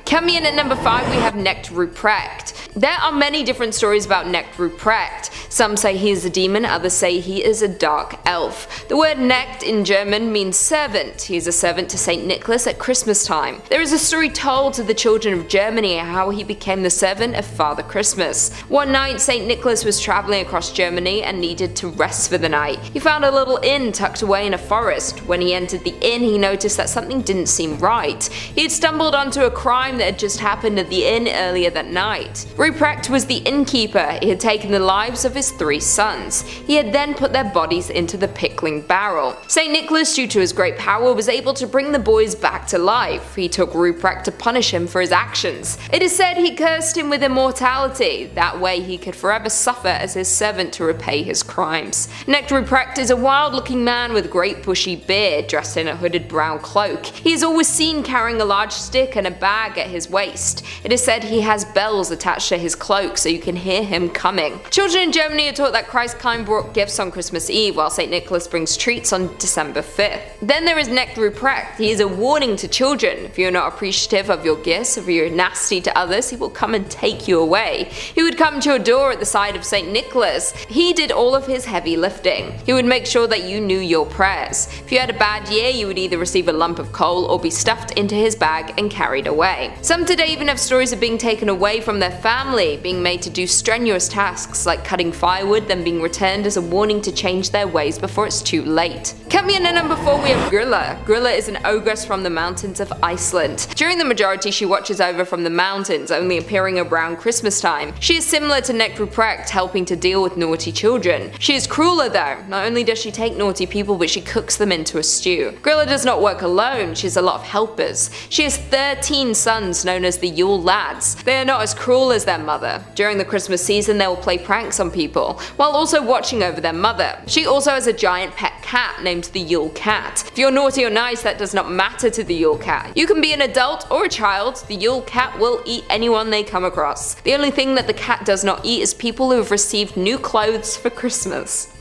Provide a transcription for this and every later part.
Coming in at number 5 we have Knecht Ruprecht. There are many different stories about Knecht Ruprecht. Some say he is a demon, others say he is a dark elf. The word Knecht in German means servant. He is a servant to St. Nicholas at Christmas time. There is a story told to the children of Germany how he became the servant of Father Christmas. One night St. Nicholas was traveling across Germany and needed to rest for the night. He found a little inn tucked away in a forest. When he entered the inn he noticed that something didn't seem right. He had stumbled onto a crime that had just happened at the inn earlier that night. Ruprecht was the innkeeper. He had taken the lives of his 3 sons. He had then put their bodies into the pickling barrel. St. Nicholas, due to his great power, was able to bring the boys back to life. He took Ruprecht to punish him for his actions. It is said he cursed him with immortality. That way he could forever suffer as his servant to repay his crimes. Knecht Ruprecht is a wild-looking man with a great bushy beard, dressed in a hooded brown cloak. He is always seen carrying a large stick and a bag at his waist. It is said he has bells attached to his cloak so you can hear him coming. Children in Germany are taught that Christkind brought gifts on Christmas Eve, while St. Nicholas brings treats on December 5th. Then there is Knecht Ruprecht. He is a warning to children. If you are not appreciative of your gifts, if you are nasty to others, he will come and take you away. He would come to your door at the side of St. Nicholas. He did all of his heavy lifting. He would make sure that you knew your prayers. If you had a bad year, you would either receive a lump of coal or be stuffed into his bag and carried away. Some today even have stories of being taken away from their family, being made to do strenuous tasks like cutting firewood, then being returned as a warning to change their ways before it's too late. Coming in at number 4 we have Grilla. Grilla is an ogress from the mountains of Iceland. During the majority she watches over from the mountains, only appearing around Christmas time. She is similar to Knecht Ruprecht, helping to deal with naughty children. She is crueler though. Not only does she take naughty people, but she cooks them into a stew. Grilla does not work alone, she has a lot of helpers. She has 13 sons known as the Yule Lads. They are not as cruel as their mother. During the Christmas season they will play pranks on people, while also watching over their mother. She also has a giant pet cat named the Yule Cat. If you're naughty or nice, that does not matter to the Yule Cat. You can be an adult or a child, the Yule Cat will eat anyone they come across. The only thing that the cat does not eat is people who have received new clothes for Christmas.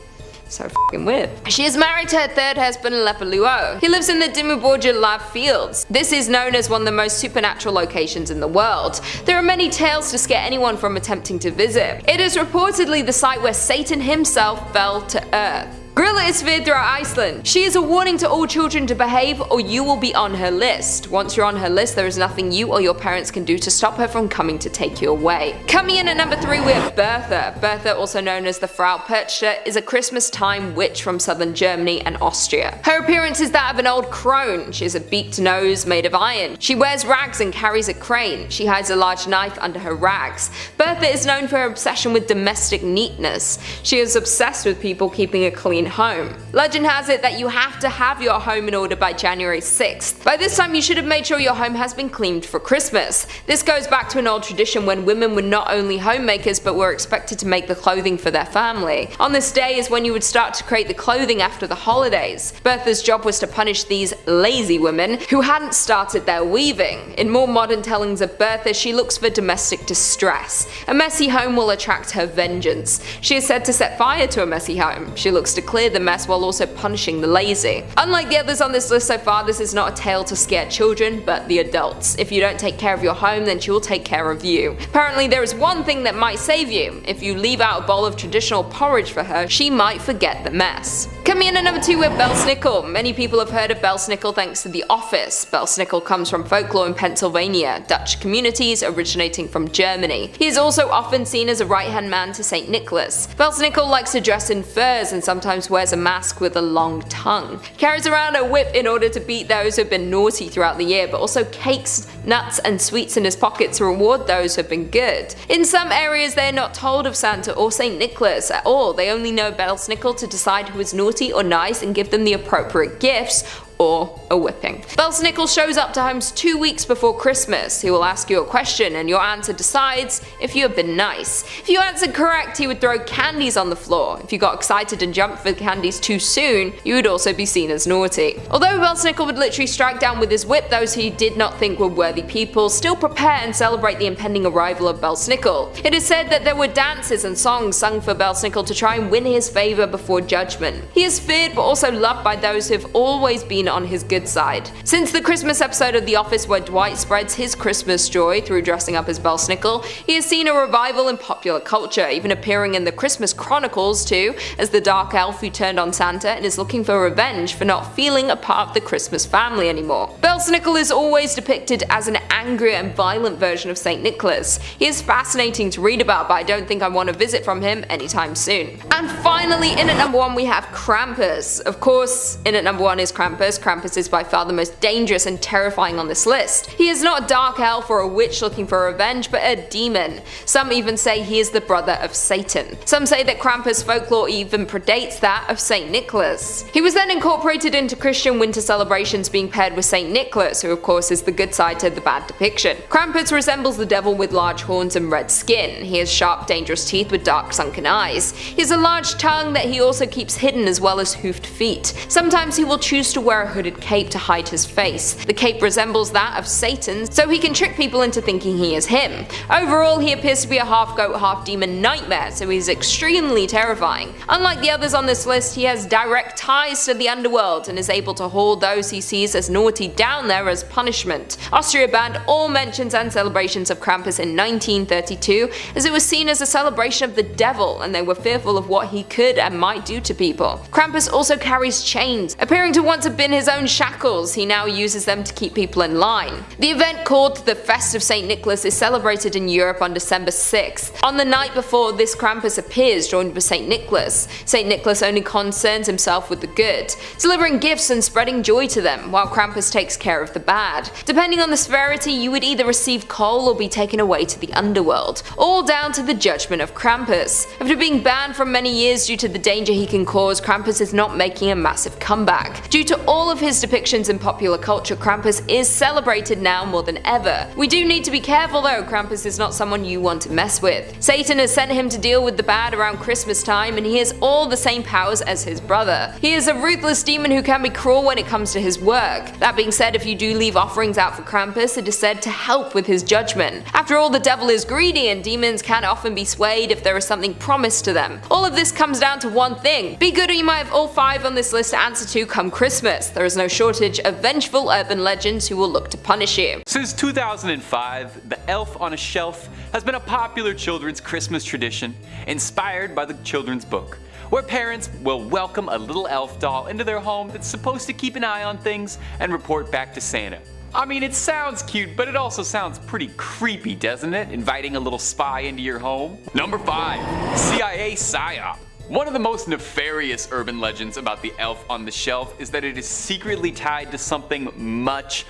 So f***ing weird. She is married to her 3rd husband, Lepaluo. He lives in the Dimmuborgia Lave Fields. This is known as one of the most supernatural locations in the world. There are many tales to scare anyone from attempting to visit. It is reportedly the site where Satan himself fell to earth. Grilla is feared throughout Iceland. She is a warning to all children to behave or you will be on her list. Once you're on her list, there is nothing you or your parents can do to stop her from coming to take you away. Coming in at number 3 we have Bertha. Bertha, also known as the Frau Perchte, is a Christmas time witch from southern Germany and Austria. Her appearance is that of an old crone. She has a beaked nose made of iron. She wears rags and carries a crane. She hides a large knife under her rags. Bertha is known for her obsession with domestic neatness. She is obsessed with people keeping a clean home. Legend has it that you have to have your home in order by January 6th. By this time you should have made sure your home has been cleaned for Christmas. This goes back to an old tradition when women were not only homemakers but were expected to make the clothing for their family. On this day is when you would start to create the clothing after the holidays. Bertha's job was to punish these lazy women who hadn't started their weaving. In more modern tellings of Bertha, she looks for domestic distress. A messy home will attract her vengeance. She is said to set fire to a messy home. She looks to clear the mess while also punishing the lazy. Unlike the others on this list so far, this is not a tale to scare children, but the adults. If you don't take care of your home, then she will take care of you. Apparently there is one thing that might save you. If you leave out a bowl of traditional porridge for her, she might forget the mess. Coming in at number 2 with Belsnickel. Many people have heard of Belsnickel thanks to The Office. Belsnickel comes from folklore in Pennsylvania, Dutch communities originating from Germany. He is also often seen as a right-hand man to St. Nicholas. Belsnickel likes to dress in furs and sometimes wears a mask with a long tongue. He carries around a whip in order to beat those who have been naughty throughout the year, but also cakes, nuts and sweets in his pocket to reward those who have been good. In some areas they are not told of Santa or St. Nicholas at all. They only know Belsnickel to decide who is naughty or nice and give them the appropriate gifts or a whipping. Belsnickel shows up to homes 2 weeks before Christmas. He will ask you a question and your answer decides if you have been nice. If you answered correct, he would throw candies on the floor. If you got excited and jumped for the candies too soon, you would also be seen as naughty. Although Belsnickel would literally strike down with his whip those he did not think were worthy people, still prepare and celebrate the impending arrival of Belsnickel. It is said that there were dances and songs sung for Belsnickel to try and win his favor before judgment. He is feared but also loved by those who have always been seen on his good side. Since the Christmas episode of The Office where Dwight spreads his Christmas joy through dressing up as Belsnickel, he has seen a revival in popular culture, even appearing in the Christmas Chronicles too, as the dark elf who turned on Santa and is looking for revenge for not feeling a part of the Christmas family anymore. Belsnickel is always depicted as an angry and violent version of St. Nicholas. He is fascinating to read about, but I don't think I want a visit from him anytime soon. And finally, in at number 1 we have Krampus. Of course, in at number 1 is Krampus. Krampus is by far the most dangerous and terrifying on this list. He is not a dark elf or a witch looking for revenge, but a demon. Some even say he is the brother of Satan. Some say that Krampus folklore even predates that of St. Nicholas. He was then incorporated into Christian winter celebrations, being paired with St. Nicholas, who of course is the good side to the bad depiction. Krampus resembles the devil with large horns and red skin. He has sharp, dangerous teeth with dark, sunken eyes. He has a large tongue that he also keeps hidden, as well as hoofed feet. Sometimes he will choose to wear a hooded cape to hide his face. The cape resembles that of Satan, so he can trick people into thinking he is him. Overall, he appears to be a half-goat, half-demon nightmare, so he's extremely terrifying. Unlike the others on this list, he has direct ties to the underworld and is able to haul those he sees as naughty down there as punishment. Austria banned all mentions and celebrations of Krampus in 1932, as it was seen as a celebration of the devil, and they were fearful of what he could and might do to people. Krampus also carries chains. Appearing to once have been his own shackles, he now uses them to keep people in line. The event called the Fest of St. Nicholas is celebrated in Europe on December 6th. On the night before this, Krampus appears joined with St. Nicholas. St. Nicholas only concerns himself with the good, delivering gifts and spreading joy to them, while Krampus takes care of the bad. Depending on the severity, you would either receive coal or be taken away to the underworld, all down to the judgment of Krampus. After being banned for many years due to the danger he can cause, Krampus is not making a massive comeback. Due to all of his depictions in popular culture, Krampus is celebrated now more than ever. We do need to be careful though, Krampus is not someone you want to mess with. Satan has sent him to deal with the bad around Christmas time, and he has all the same powers as his brother. He is a ruthless demon who can be cruel when it comes to his work. That being said, if you do leave offerings out for Krampus, it is said to help with his judgment. After all, the devil is greedy and demons can often be swayed if there is something promised to them. All of this comes down to one thing: be good or you might have all 5 on this list to answer to come Christmas. There is no shortage of vengeful urban legends who will look to punish you. Since 2005, the elf on a shelf has been a popular children's Christmas tradition inspired by the children's book, where parents will welcome a little elf doll into their home that's supposed to keep an eye on things and report back to Santa. I mean, it sounds cute, but it also sounds pretty creepy, doesn't it? Inviting a little spy into your home. Number 5. CIA psyop. One of the most nefarious urban legends about the elf on the shelf is that it is secretly tied to something much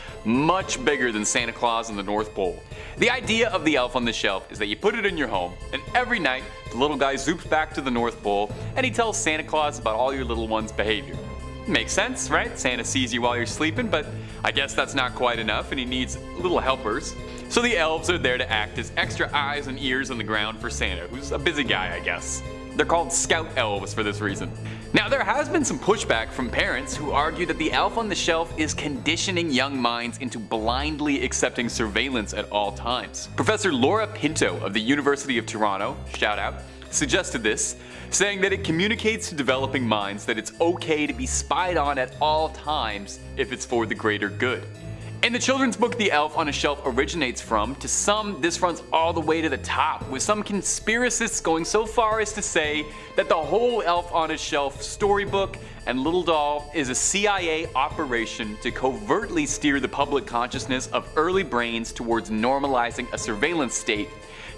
bigger than Santa Claus and the North Pole. The idea of the elf on the shelf is that you put it in your home, and every night the little guy zoops back to the North Pole and he tells Santa Claus about all your little one's behavior. Makes sense, right? Santa sees you while you're sleeping, but I guess that's not quite enough and he needs little helpers. So the elves are there to act as extra eyes and ears on the ground for Santa, who's a busy guy, I guess. They're called scout elves for this reason. Now, there has been some pushback from parents who argue that the elf on the shelf is conditioning young minds into blindly accepting surveillance at all times. Professor Laura Pinto of the University of Toronto, shout out, suggested this, saying that it communicates to developing minds that it's okay to be spied on at all times if it's for the greater good. In the children's book The Elf on a Shelf originates from, to some this runs all the way to the top, with some conspiracists going so far as to say that the whole Elf on a Shelf storybook and little doll is a CIA operation to covertly steer the public consciousness of early brains towards normalizing a surveillance state,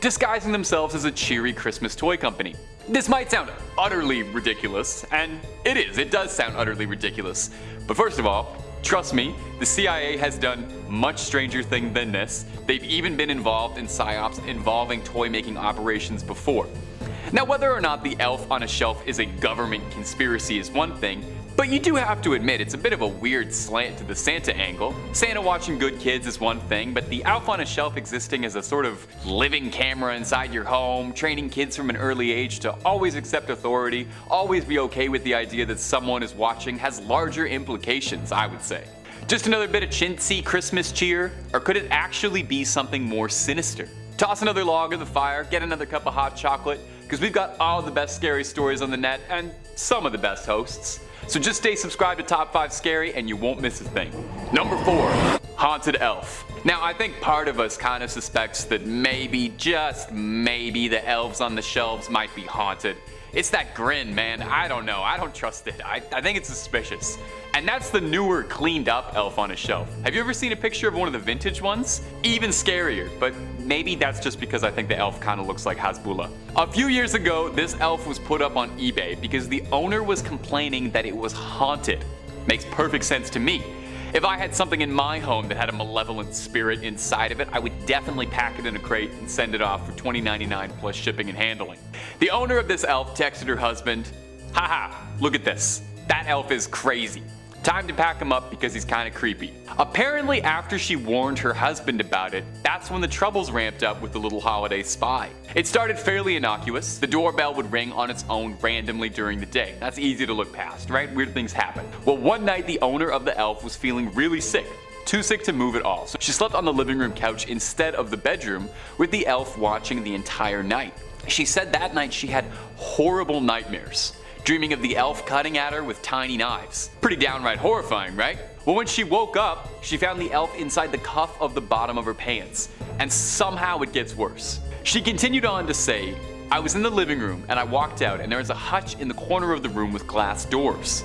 disguising themselves as a cheery Christmas toy company. This might sound utterly ridiculous, and it does sound utterly ridiculous, but first of all, trust me, the CIA has done much stranger thing than this. They've even been involved in psyops involving toy-making operations before. Now, whether or not the elf on a shelf is a government conspiracy is one thing, but you do have to admit it's a bit of a weird slant to the Santa angle. Santa watching good kids is one thing, but the elf on a shelf existing as a sort of living camera inside your home, training kids from an early age to always accept authority, always be okay with the idea that someone is watching, has larger implications, I would say. Just another bit of chintzy Christmas cheer, or could it actually be something more sinister? Toss another log in the fire, get another cup of hot chocolate, because we've got all the best scary stories on the net and some of the best hosts. So just stay subscribed to Top 5 Scary and you won't miss a thing. Number 4. Haunted Elf. Now I think part of us kind of suspects that maybe, just maybe, the elves on the shelves might be haunted. It's that grin, man. I don't know. I don't trust it. I think it's suspicious. And that's the newer, cleaned up elf on a shelf. Have you ever seen a picture of one of the vintage ones? Even scarier, but maybe that's just because I think the elf kind of looks like Hasbulla. A few years ago, this elf was put up on eBay because the owner was complaining that it was haunted. Makes perfect sense to me. If I had something in my home that had a malevolent spirit inside of it, I would definitely pack it in a crate and send it off for $20.99 plus shipping and handling. The owner of this elf texted her husband, "Haha, look at this. That elf is crazy. Time to pack him up because he's kinda creepy." Apparently after she warned her husband about it, that's when the troubles ramped up with the little holiday spy. It started fairly innocuous. The doorbell would ring on its own randomly during the day. That's easy to look past, right? Weird things happen. Well, one night the owner of the elf was feeling really sick. Too sick to move at all. So she slept on the living room couch instead of the bedroom, with the elf watching the entire night. She said that night she had horrible nightmares, dreaming of the elf cutting at her with tiny knives. Pretty downright horrifying, right? Well, when she woke up, she found the elf inside the cuff of the bottom of her pants, and somehow it gets worse. She continued on to say, "I was in the living room and I walked out and there was a hutch in the corner of the room with glass doors.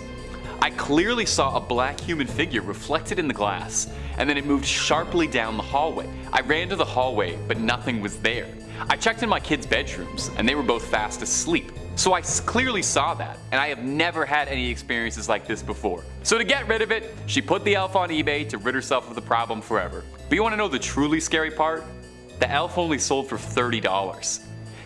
I clearly saw a black human figure reflected in the glass, and then it moved sharply down the hallway. I ran to the hallway, but nothing was there. I checked in my kids' bedrooms and they were both fast asleep. So I clearly saw that, and I have never had any experiences like this before." So to get rid of it, she put the elf on eBay to rid herself of the problem forever. But you want to know the truly scary part? The elf only sold for $30.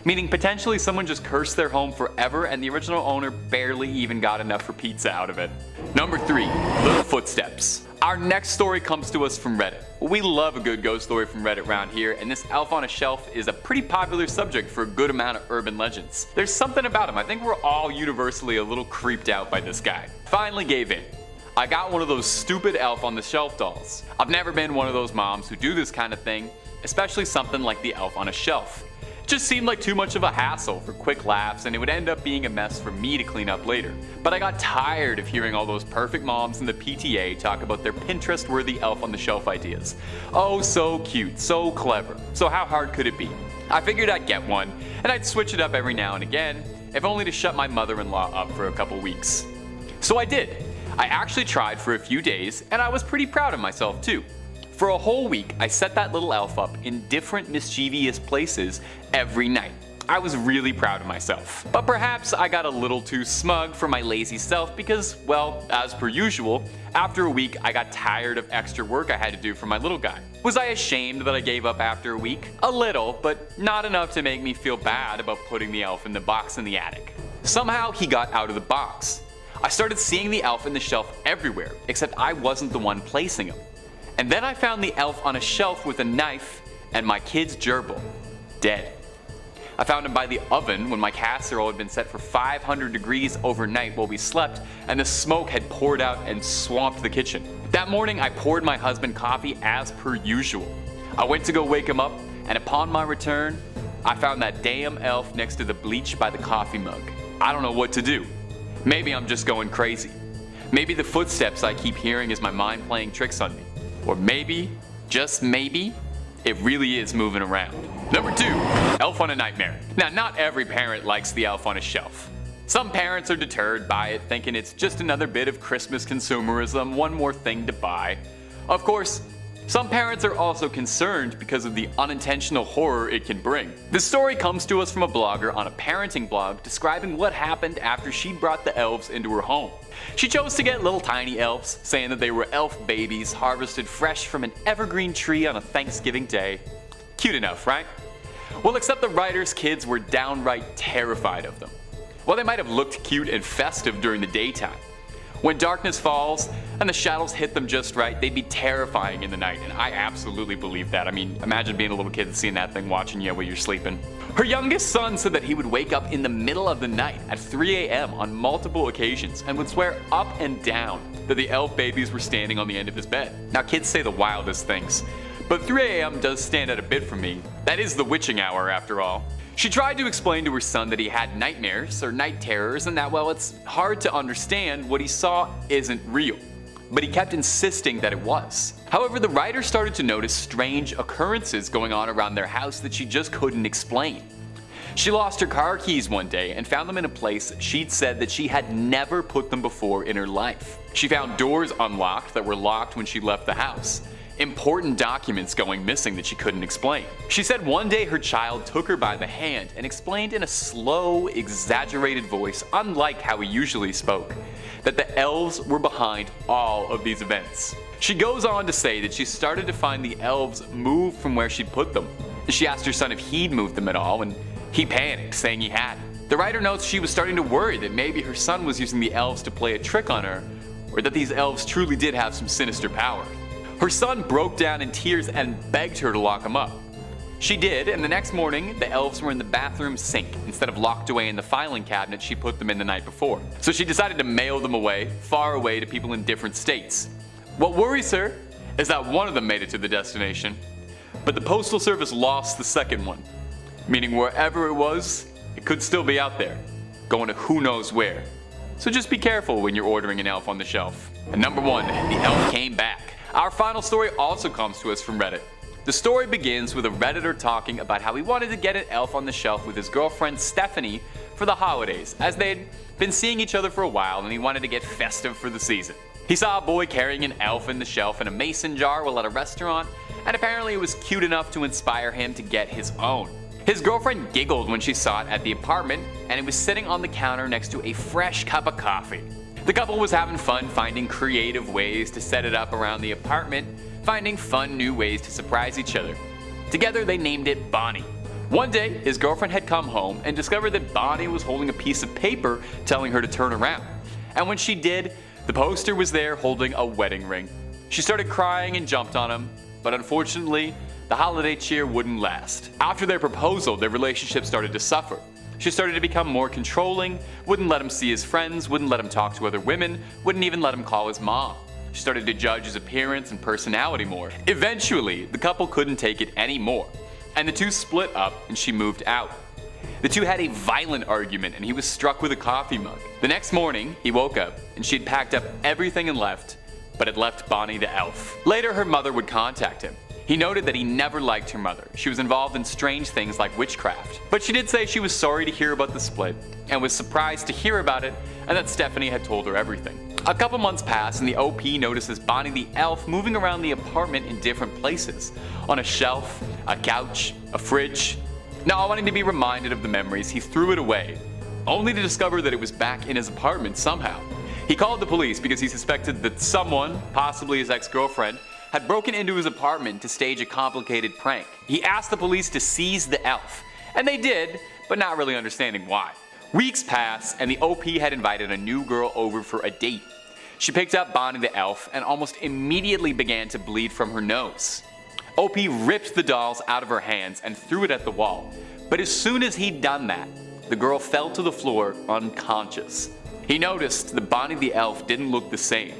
Meaning potentially someone just cursed their home forever and the original owner barely even got enough for pizza out of it. Number 3. Little Footsteps. Our next story comes to us from Reddit. We love a good ghost story from Reddit around here, and this elf on a shelf is a pretty popular subject for a good amount of urban legends. There's something about him. I think we're all universally a little creeped out by this guy. Finally gave in. I got one of those stupid elf on the shelf dolls. I've never been one of those moms who do this kind of thing, especially something like the elf on a shelf. Just seemed like too much of a hassle for quick laughs, and it would end up being a mess for me to clean up later. But I got tired of hearing all those perfect moms in the PTA talk about their Pinterest-worthy elf on the shelf ideas. Oh, so cute, so clever. So how hard could it be? I figured I'd get one, and I'd switch it up every now and again, if only to shut my mother-in-law up for a couple weeks. So I did. I actually tried for a few days, and I was pretty proud of myself too. For a whole week, I set that little elf up in different mischievous places every night. I was really proud of myself. But perhaps I got a little too smug for my lazy self because, well, as per usual, after a week I got tired of extra work I had to do for my little guy. Was I ashamed that I gave up after a week? A little, but not enough to make me feel bad about putting the elf in the box in the attic. Somehow he got out of the box. I started seeing the elf in the shelf everywhere, except I wasn't the one placing him. And then I found the elf on a shelf with a knife and my kid's gerbil, dead. I found him by the oven when my casserole had been set for 500 degrees overnight while we slept, and the smoke had poured out and swamped the kitchen. That morning I poured my husband coffee as per usual. I went to go wake him up, and upon my return, I found that damn elf next to the bleach by the coffee mug. I don't know what to do. Maybe I'm just going crazy. Maybe the footsteps I keep hearing is my mind playing tricks on me. Or maybe, just maybe, it really is moving around. Number 2, elf on a nightmare. Now, not every parent likes the elf on a shelf. Some parents are deterred by it, thinking it's just another bit of Christmas consumerism, one more thing to buy. Of course, some parents are also concerned because of the unintentional horror it can bring. This story comes to us from a blogger on a parenting blog describing what happened after she brought the elves into her home. She chose to get little tiny elves, saying that they were elf babies harvested fresh from an evergreen tree on a Thanksgiving day. Cute enough, right? Well, except the writer's kids were downright terrified of them. While they might have looked cute and festive during the daytime, when darkness falls and the shadows hit them just right, they'd be terrifying in the night, and I absolutely believe that. I mean, imagine being a little kid and seeing that thing watching you while you're sleeping. Her youngest son said that he would wake up in the middle of the night at 3 a.m. on multiple occasions and would swear up and down that the elf babies were standing on the end of his bed. Now, kids say the wildest things, but 3 a.m. does stand out a bit for me. That is the witching hour, after all. She tried to explain to her son that he had nightmares or night terrors and that, well, it's hard to understand what he saw isn't real. But he kept insisting that it was. However, the writer started to notice strange occurrences going on around their house that she just couldn't explain. She lost her car keys one day and found them in a place she'd said that she had never put them before in her life. She found doors unlocked that were locked when she left the house. Important documents going missing that she couldn't explain. She said one day her child took her by the hand and explained in a slow, exaggerated voice, unlike how he usually spoke, that the elves were behind all of these events. She goes on to say that she started to find the elves move from where she'd put them. She asked her son if he'd moved them at all, and he panicked, saying he hadn't. The writer notes she was starting to worry that maybe her son was using the elves to play a trick on her, or that these elves truly did have some sinister power. Her son broke down in tears and begged her to lock him up. She did, and the next morning, the elves were in the bathroom sink instead of locked away in the filing cabinet she put them in the night before. So she decided to mail them away, far away to people in different states. What worries her is that one of them made it to the destination, but the Postal Service lost the second one, meaning wherever it was, it could still be out there, going to who knows where. So just be careful when you're ordering an elf on the shelf. And number 1, the elf came back. Our final story also comes to us from Reddit. The story begins with a Redditor talking about how he wanted to get an elf on the shelf with his girlfriend Stephanie for the holidays, as they'd been seeing each other for a while and he wanted to get festive for the season. He saw a boy carrying an elf in the shelf in a mason jar while at a restaurant, and apparently it was cute enough to inspire him to get his own. His girlfriend giggled when she saw it at the apartment, and it was sitting on the counter next to a fresh cup of coffee. The couple was having fun finding creative ways to set it up around the apartment, finding fun new ways to surprise each other. Together they named it Bonnie. One day, his girlfriend had come home and discovered that Bonnie was holding a piece of paper telling her to turn around. And when she did, the poster was there holding a wedding ring. She started crying and jumped on him, but unfortunately, the holiday cheer wouldn't last. After their proposal, their relationship started to suffer. She started to become more controlling, wouldn't let him see his friends, wouldn't let him talk to other women, wouldn't even let him call his mom. She started to judge his appearance and personality more. Eventually, the couple couldn't take it anymore, and the two split up and she moved out. The two had a violent argument and he was struck with a coffee mug. The next morning, he woke up and she had packed up everything and left, but had left Bonnie the elf. Later, her mother would contact him. He noted that he never liked her mother. She was involved in strange things like witchcraft. But she did say she was sorry to hear about the split and was surprised to hear about it and that Stephanie had told her everything. A couple months pass and the OP notices Bonnie the elf moving around the apartment in different places. On a shelf, a couch, a fridge. Now, wanting to be reminded of the memories, he threw it away, only to discover that it was back in his apartment somehow. He called the police because he suspected that someone, possibly his ex-girlfriend, had broken into his apartment to stage a complicated prank. He asked the police to seize the elf, and they did, but not really understanding why. Weeks passed, and the OP had invited a new girl over for a date. She picked up Bonnie the elf and almost immediately began to bleed from her nose. OP ripped the dolls out of her hands and threw it at the wall, but as soon as he'd done that, the girl fell to the floor unconscious. He noticed that Bonnie the elf didn't look the same,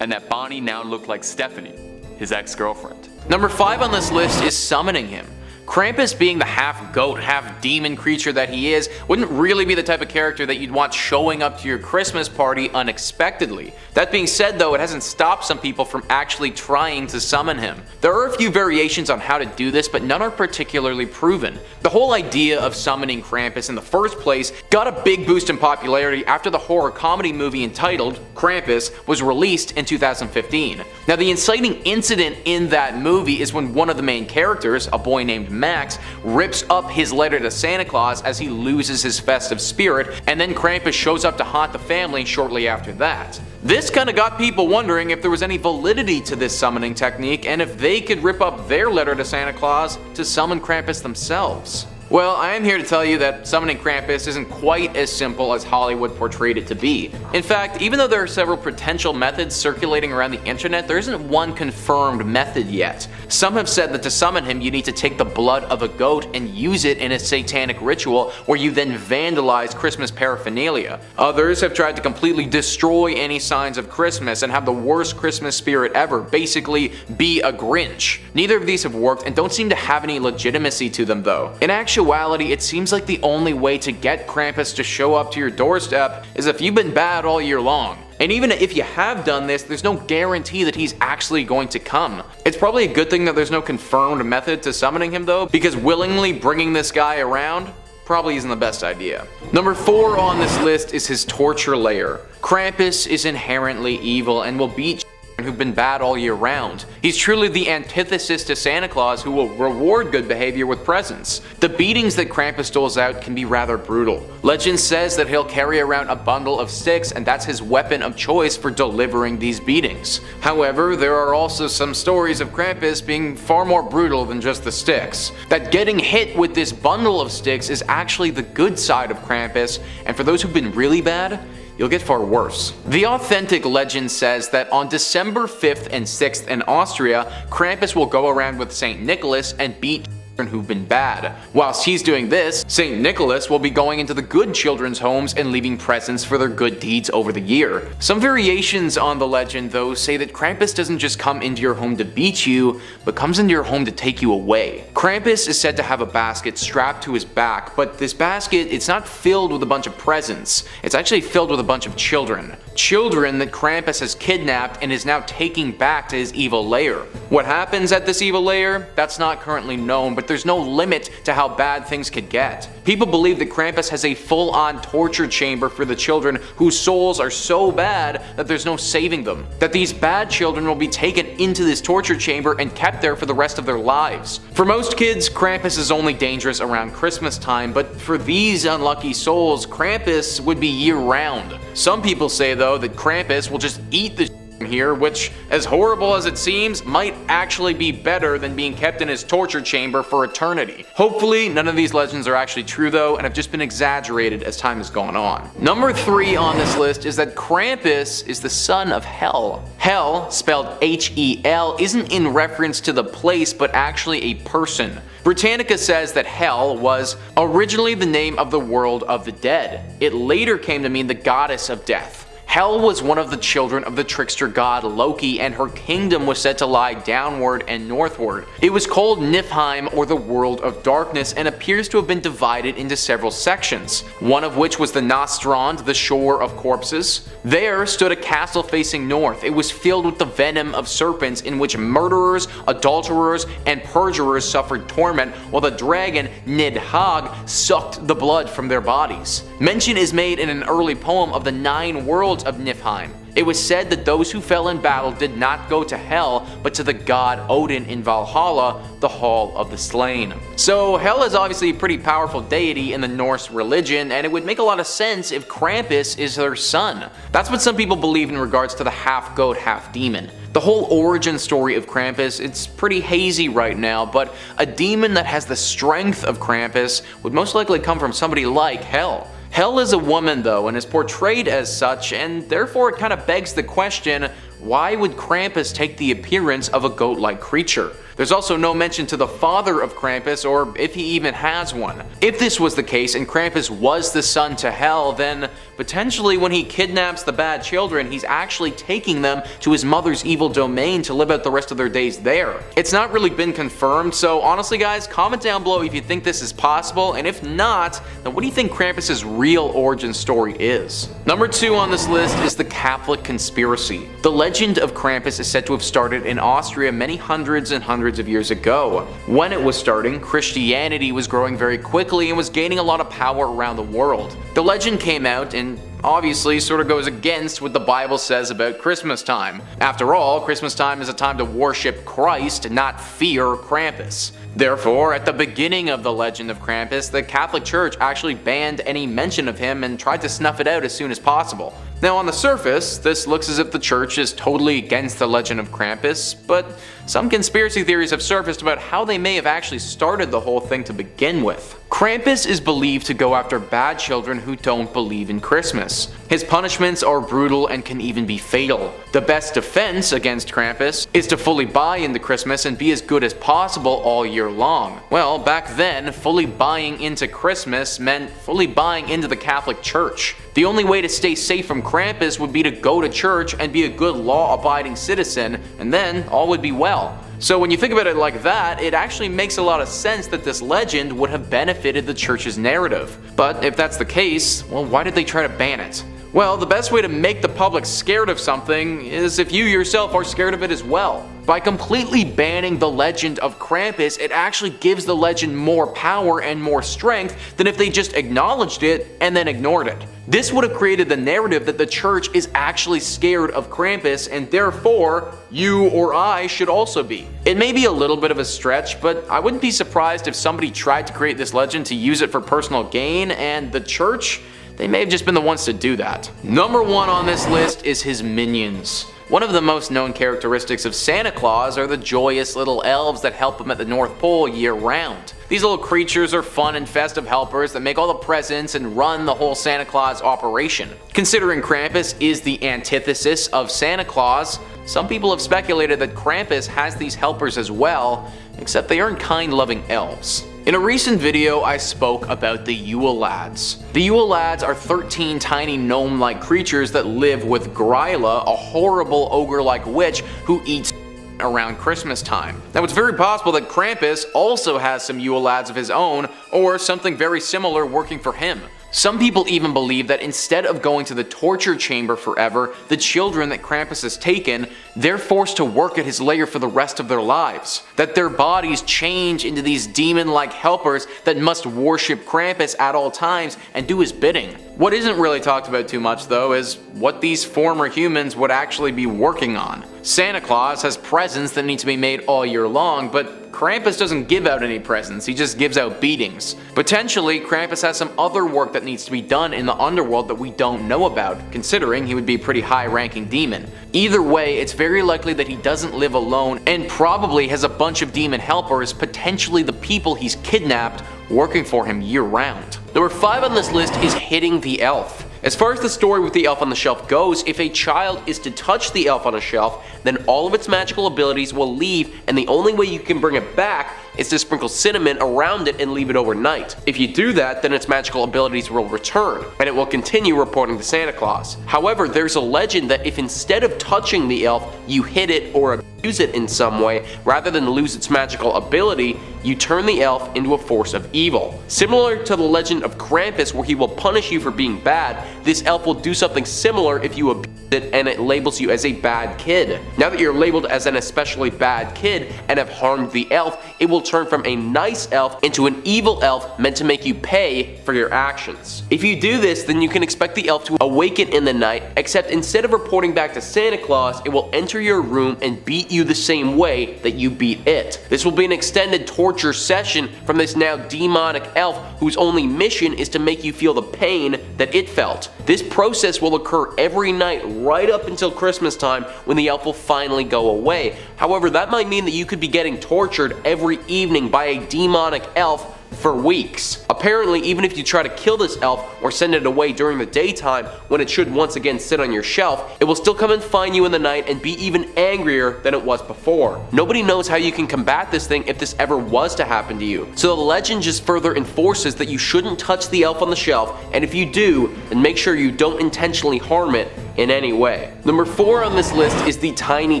and that Bonnie now looked like Stephanie, his ex-girlfriend. Number 5 on this list is summoning him. Krampus, being the half-goat, half-demon creature that he is, wouldn't really be the type of character that you'd want showing up to your Christmas party unexpectedly. That being said though, it hasn't stopped some people from actually trying to summon him. There are a few variations on how to do this, but none are particularly proven. The whole idea of summoning Krampus in the first place got a big boost in popularity after the horror comedy movie entitled Krampus was released in 2015. Now, the inciting incident in that movie is when one of the main characters, a boy named Max, rips up his letter to Santa Claus as he loses his festive spirit, and then Krampus shows up to haunt the family shortly after that. This kinda got people wondering if there was any validity to this summoning technique and if they could rip up their letter to Santa Claus to summon Krampus themselves. Well, I am here to tell you that summoning Krampus isn't quite as simple as Hollywood portrayed it to be. In fact, even though there are several potential methods circulating around the internet, there isn't one confirmed method yet. Some have said that to summon him, you need to take the blood of a goat and use it in a satanic ritual where you then vandalize Christmas paraphernalia. Others have tried to completely destroy any signs of Christmas and have the worst Christmas spirit ever, basically be a Grinch. Neither of these have worked and don't seem to have any legitimacy to them though. In actuality, actuality, it seems like the only way to get Krampus to show up to your doorstep is if you've been bad all year long. And even if you have done this, there's no guarantee that he's actually going to come. It's probably a good thing that there's no confirmed method to summoning him though, because willingly bringing this guy around probably isn't the best idea. Number 4 on this list is his torture lair. Krampus is inherently evil and will beat who've been bad all year round. He's truly the antithesis to Santa Claus, who will reward good behavior with presents. The beatings that Krampus doles out can be rather brutal. Legend says that he'll carry around a bundle of sticks, and that's his weapon of choice for delivering these beatings. However, there are also some stories of Krampus being far more brutal than just the sticks. That getting hit with this bundle of sticks is actually the good side of Krampus, and for those who've been really bad, you'll get far worse. The authentic legend says that on December 5th and 6th in Austria, Krampus will go around with St. Nicholas and beat who've been bad. Whilst he's doing this, St. Nicholas will be going into the good children's homes and leaving presents for their good deeds over the year. Some variations on the legend though say that Krampus doesn't just come into your home to beat you, but comes into your home to take you away. Krampus is said to have a basket strapped to his back, but this basket, it's not filled with a bunch of presents. It's actually filled with a bunch of children. Children that Krampus has kidnapped and is now taking back to his evil lair. What happens at this evil lair? That's not currently known, but there's no limit to how bad things could get. People believe that Krampus has a full-on torture chamber for the children whose souls are so bad that there's no saving them. That these bad children will be taken into this torture chamber and kept there for the rest of their lives. For most kids, Krampus is only dangerous around Christmas time, but for these unlucky souls, Krampus would be year-round. Some people say though that Krampus will just eat the here, which, as horrible as it seems, might actually be better than being kept in his torture chamber for eternity. Hopefully, none of these legends are actually true though, and have just been exaggerated as time has gone on. Number 3 on this list is that Krampus is the son of Hell. Hell, spelled H-E-L, isn't in reference to the place, but actually a person. Britannica says that Hell was originally the name of the world of the dead. It later came to mean the goddess of death. Hel was one of the children of the trickster god Loki, and her kingdom was said to lie downward and northward. It was called Niflheim, or the World of Darkness, and appears to have been divided into several sections, one of which was the Nostrand, the Shore of Corpses. There stood a castle facing north. It was filled with the venom of serpents, in which murderers, adulterers, and perjurers suffered torment, while the dragon Nidhogg sucked the blood from their bodies. Mention is made in an early poem of the 9 worlds of Niflheim. It was said that those who fell in battle did not go to Hell, but to the god Odin in Valhalla, the Hall of the Slain. So Hel is obviously a pretty powerful deity in the Norse religion, and it would make a lot of sense if Krampus is their son. That's what some people believe in regards to the half-goat, half-demon. The whole origin story of Krampus, it's pretty hazy right now, but a demon that has the strength of Krampus would most likely come from somebody like Hel. Hel is a woman though, and is portrayed as such, and therefore it kind of begs the question, why would Krampus take the appearance of a goat-like creature? There's also no mention to the father of Krampus, or if he even has one. If this was the case and Krampus was the son to Hel, then potentially when he kidnaps the bad children, he's actually taking them to his mother's evil domain to live out the rest of their days there. It's not really been confirmed, so honestly guys, comment down below if you think this is possible, and if not, then what do you think Krampus's real origin story is? Number 2 on this list is the Catholic conspiracy. The legend of Krampus is said to have started in Austria many hundreds and hundreds of years ago. When it was starting, Christianity was growing very quickly and was gaining a lot of power around the world. The legend came out and obviously sort of goes against what the Bible says about Christmas time. After all, Christmas time is a time to worship Christ, not fear Krampus. Therefore, at the beginning of the legend of Krampus, the Catholic Church actually banned any mention of him and tried to snuff it out as soon as possible. Now on the surface, this looks as if the church is totally against the legend of Krampus, but some conspiracy theories have surfaced about how they may have actually started the whole thing to begin with. Krampus is believed to go after bad children who don't believe in Christmas. His punishments are brutal and can even be fatal. The best defense against Krampus is to fully buy into Christmas and be as good as possible all year long. Well, back then, fully buying into Christmas meant fully buying into the Catholic Church. The only way to stay safe from Krampus would be to go to church and be a good law-abiding citizen, and then all would be well. So when you think about it like that, it actually makes a lot of sense that this legend would have benefited the church's narrative. But if that's the case, well, why did they try to ban it? Well, the best way to make the public scared of something is if you yourself are scared of it as well. By completely banning the legend of Krampus, it actually gives the legend more power and more strength than if they just acknowledged it and then ignored it. This would have created the narrative that the church is actually scared of Krampus and therefore you or I should also be. It may be a little bit of a stretch, but I wouldn't be surprised if somebody tried to create this legend to use it for personal gain, and the church, they may have just been the ones to do that. Number 1 on this list is his minions. One of the most known characteristics of Santa Claus are the joyous little elves that help him at the North Pole year round. These little creatures are fun and festive helpers that make all the presents and run the whole Santa Claus operation. Considering Krampus is the antithesis of Santa Claus, some people have speculated that Krampus has these helpers as well, except they aren't kind-loving elves. In a recent video, I spoke about the Yule Lads. The Yule Lads are 13 tiny gnome-like creatures that live with Gryla, a horrible ogre-like witch who eats around Christmas time. Now, it's very possible that Krampus also has some Yule Lads of his own, or something very similar working for him. Some people even believe that instead of going to the torture chamber forever, the children that Krampus has taken, they're forced to work at his lair for the rest of their lives. That their bodies change into these demon-like helpers that must worship Krampus at all times and do his bidding. What isn't really talked about too much though is what these former humans would actually be working on. Santa Claus has presents that need to be made all year long, but Krampus doesn't give out any presents, he just gives out beatings. Potentially, Krampus has some other work that needs to be done in the underworld that we don't know about, considering he would be a pretty high-ranking demon. Either way, it's very likely that he doesn't live alone and probably has a bunch of demon helpers, potentially the people he's kidnapped, working for him year-round. Number 5 on this list is hitting the elf. As far as the story with the elf on the shelf goes, if a child is to touch the elf on a shelf, then all of its magical abilities will leave, and the only way you can bring it back is to sprinkle cinnamon around it and leave it overnight. If you do that, then its magical abilities will return, and it will continue reporting to Santa Claus. However, there's a legend that if instead of touching the elf, you hit it or abuse it in some way, rather than lose its magical ability, you turn the elf into a force of evil. Similar to the legend of Krampus where he will punish you for being bad, this elf will do something similar if you abuse it and it labels you as a bad kid. Now that you're labeled as an especially bad kid and have harmed the elf, it will turn from a nice elf into an evil elf meant to make you pay for your actions. If you do this, then you can expect the elf to awaken in the night, except instead of reporting back to Santa Claus, it will enter your room and beat you the same way that you beat it. This will be an extended torture session from this now demonic elf whose only mission is to make you feel the pain that it felt. This process will occur every night right up until Christmas time, when the elf will finally go away. However, that might mean that you could be getting tortured every evening by a demonic elf for weeks. Apparently, even if you try to kill this elf or send it away during the daytime when it should once again sit on your shelf, it will still come and find you in the night and be even angrier than it was before. Nobody knows how you can combat this thing if this ever was to happen to you. So the legend just further enforces that you shouldn't touch the elf on the shelf, and if you do, then make sure you don't intentionally harm it in any way. Number 4 on this list is the tiny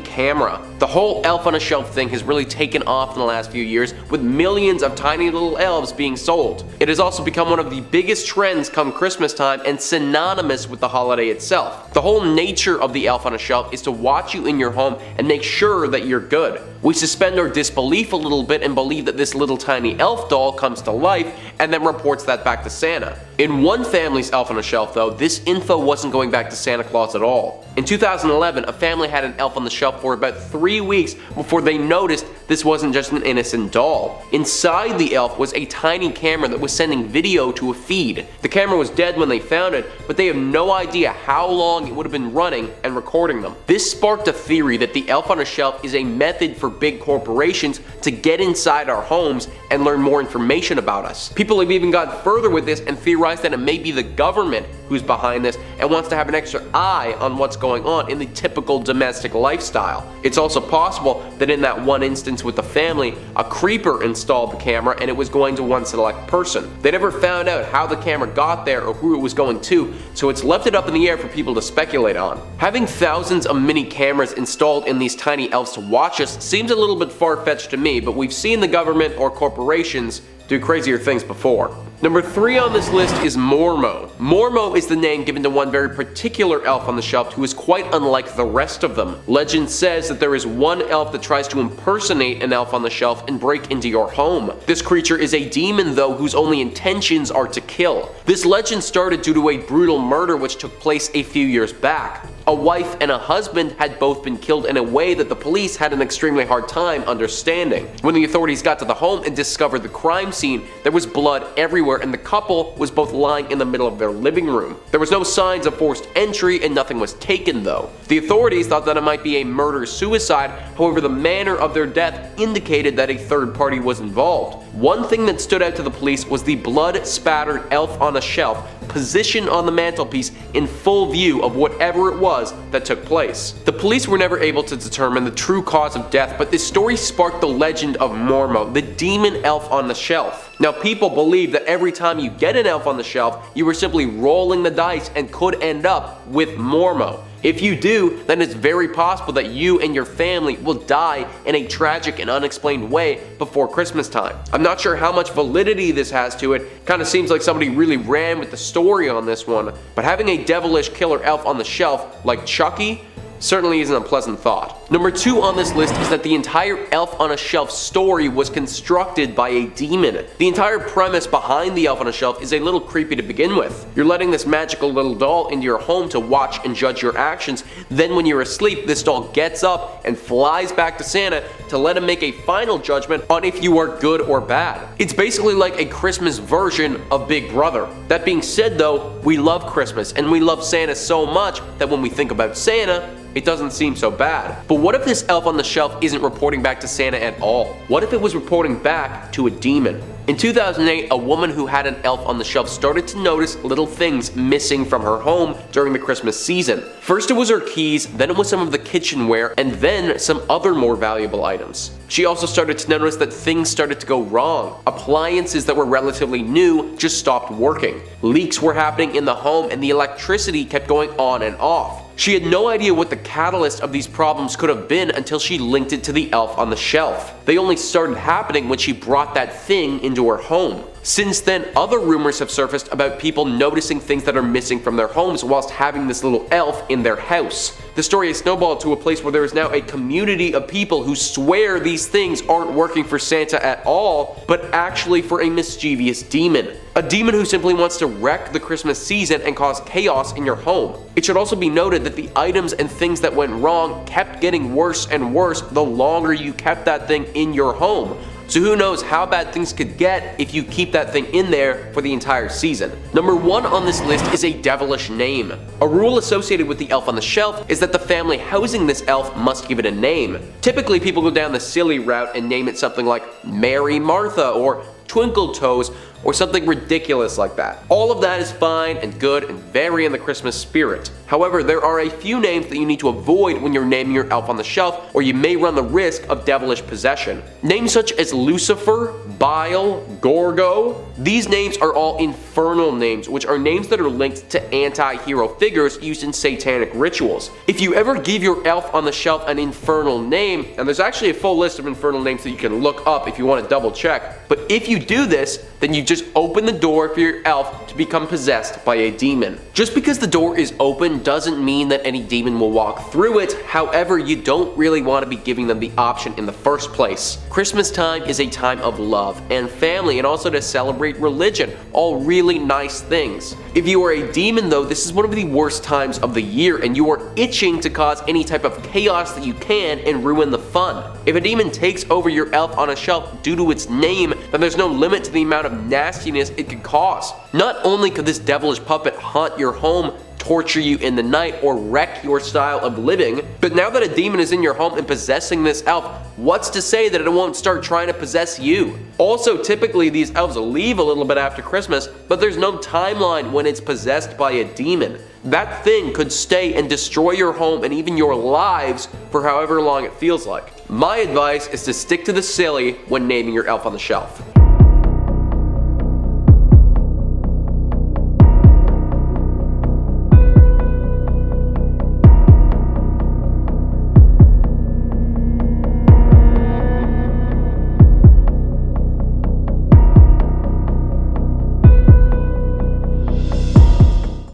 camera. The whole elf on a shelf thing has really taken off in the last few years, with millions of tiny little elves being sold. It has also become one of the biggest trends come Christmas time and synonymous with the holiday itself. The whole nature of the elf on a shelf is to watch you in your home and make sure that you're good. We suspend our disbelief a little bit and believe that this little tiny elf doll comes to life and then reports that back to Santa. In one family's elf on a shelf though, this info wasn't going back to Santa Claus at all. In 2011, a family had an elf on the shelf for about 3 weeks before they noticed this wasn't just an innocent doll. Inside the elf was a tiny camera that was sending video to a feed. The camera was dead when they found it, but they have no idea how long it would have been running and recording them. This sparked a theory that the elf on a shelf is a method for big corporations to get inside our homes and learn more information about us. People have even gone further with this and theorized that it may be the government who's behind this and wants to have an extra eye on what's going on in the typical domestic lifestyle. It's also possible that in that one instance with the family, a creeper installed the camera and it was going to one select person. They never found out how the camera got there or who it was going to, so it's left it up in the air for people to speculate on. Having thousands of mini cameras installed in these tiny elves to watch us seems a little bit far-fetched to me, but we've seen the government or corporations do crazier things before. Number 3 on this list is Mormo. Mormo is the name given to one very particular elf on the shelf who is quite unlike the rest of them. Legend says that there is one elf that tries to impersonate an elf on the shelf and break into your home. This creature is a demon though whose only intentions are to kill. This legend started due to a brutal murder which took place a few years back. A wife and a husband had both been killed in a way that the police had an extremely hard time understanding. When the authorities got to the home and discovered the crime scene, there was blood everywhere and the couple was both lying in the middle of their living room. There was no signs of forced entry and nothing was taken though. The authorities thought that it might be a murder-suicide, however the manner of their death indicated that a third party was involved. One thing that stood out to the police was the blood-spattered elf on a shelf positioned on the mantelpiece in full view of whatever it was that took place. The police were never able to determine the true cause of death, but this story sparked the legend of Mormo, the demon elf on the shelf. Now people believe that every time you get an elf on the shelf, you are simply rolling the dice and could end up with Mormo. If you do, then it's very possible that you and your family will die in a tragic and unexplained way before Christmas time. I'm not sure how much validity this has to it, kind of seems like somebody really ran with the story on this one, but having a devilish killer elf on the shelf like Chucky certainly isn't a pleasant thought. Number 2 on this list is that the entire Elf on a Shelf story was constructed by a demon. The entire premise behind the Elf on a Shelf is a little creepy to begin with. You're letting this magical little doll into your home to watch and judge your actions, then when you're asleep, this doll gets up and flies back to Santa to let him make a final judgment on if you are good or bad. It's basically like a Christmas version of Big Brother. That being said though, we love Christmas and we love Santa so much that when we think about Santa, it doesn't seem so bad. But what if this elf on the shelf isn't reporting back to Santa at all? What if it was reporting back to a demon? In 2008, a woman who had an elf on the shelf started to notice little things missing from her home during the Christmas season. First it was her keys, then it was some of the kitchenware, and then some other more valuable items. She also started to notice that things started to go wrong. Appliances that were relatively new just stopped working. Leaks were happening in the home and the electricity kept going on and off. She had no idea what the catalyst of these problems could have been until she linked it to the elf on the shelf. They only started happening when she brought that thing into her home. Since then, other rumors have surfaced about people noticing things that are missing from their homes whilst having this little elf in their house. The story has snowballed to a place where there is now a community of people who swear these things aren't working for Santa at all, but actually for a mischievous demon. A demon who simply wants to wreck the Christmas season and cause chaos in your home. It should also be noted that the items and things that went wrong kept getting worse and worse the longer you kept that thing in your home. So who knows how bad things could get if you keep that thing in there for the entire season. Number 1 on this list is a devilish name. A rule associated with the elf on the shelf is that the family housing this elf must give it a name. Typically people go down the silly route and name it something like Mary Martha or Twinkle Toes or something ridiculous like that. All of that is fine and good and very in the Christmas spirit. However, there are a few names that you need to avoid when you're naming your elf on the shelf, or you may run the risk of devilish possession. Names such as Lucifer, Bile, Gorgo, these names are all infernal names, which are names that are linked to anti-hero figures used in satanic rituals. If you ever give your elf on the shelf an infernal name, and there's actually a full list of infernal names that you can look up if you want to double check, but if you do this, then you just open the door for your elf to become possessed by a demon. Just because the door is open doesn't mean that any demon will walk through it. However, you don't really want to be giving them the option in the first place. Christmas time is a time of love and family, and also to celebrate religion, all really nice things. If you are a demon though, this is one of the worst times of the year and you are itching to cause any type of chaos that you can and ruin the fun. If a demon takes over your elf on a shelf due to its name, then there's no limit to the amount of nastiness it could cause. Not only could this devilish puppet haunt your home torture you in the night, or wreck your style of living. But now that a demon is in your home and possessing this elf, what's to say that it won't start trying to possess you? Also, typically these elves leave a little bit after Christmas, but there's no timeline when it's possessed by a demon. That thing could stay and destroy your home and even your lives for however long it feels like. My advice is to stick to the silly when naming your elf on the shelf.